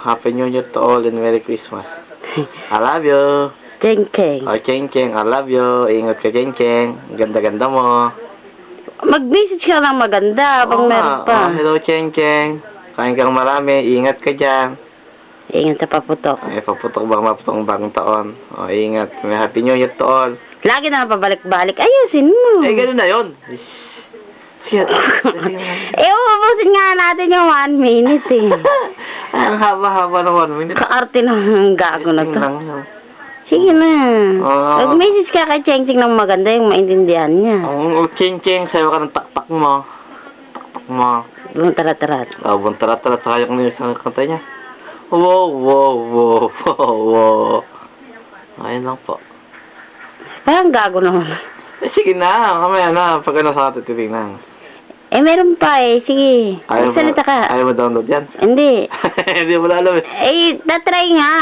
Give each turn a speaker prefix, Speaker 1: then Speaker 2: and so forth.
Speaker 1: Happy New Year to all and Merry Christmas. I love you.
Speaker 2: Cheng Cheng.
Speaker 1: Oh, Cheng Cheng, I love you. Ingat ka, Cheng Cheng. Ganda-ganda mo.
Speaker 2: Mag-message ka lang maganda pag meron pa.
Speaker 1: Oh, hello, Cheng Cheng. Kain kang marami. Ingat ka dyan.
Speaker 2: Ingat sa paputok.
Speaker 1: Ay, paputok ba maputok ang bagong taon? Oh, ingat. May Happy New Year to all.
Speaker 2: Lagi na pabalik-balik. Ayusin mo.
Speaker 1: Eh, ganun na yun. Shit.
Speaker 2: Ubusin nga natin yung 1 minute eh.
Speaker 1: Ang haba-haba ng 1 minute.
Speaker 2: Kaarte ng gago na to.
Speaker 1: Lang.
Speaker 2: Sige na. Mag-message ka kay Cheng Cheng ng maganda yung maintindihan niya.
Speaker 1: Oh, Cheng Cheng, sayo ka ng taktak mo. Taktak mo.
Speaker 2: Buntarat-tarat.
Speaker 1: Oh, buntarat-tarat. Saka yung isang kanta niya. Wow. Ayun lang po.
Speaker 2: Parang gago naman.
Speaker 1: Eh, sige na. Kamaya na. Pag ano sa atin, titignan.
Speaker 2: Eh, meron pa eh. Sige. Salita ka.
Speaker 1: Ayaw mo download yan?
Speaker 2: Hindi.
Speaker 1: Hindi mo alam eh.
Speaker 2: Eh, tatry nga.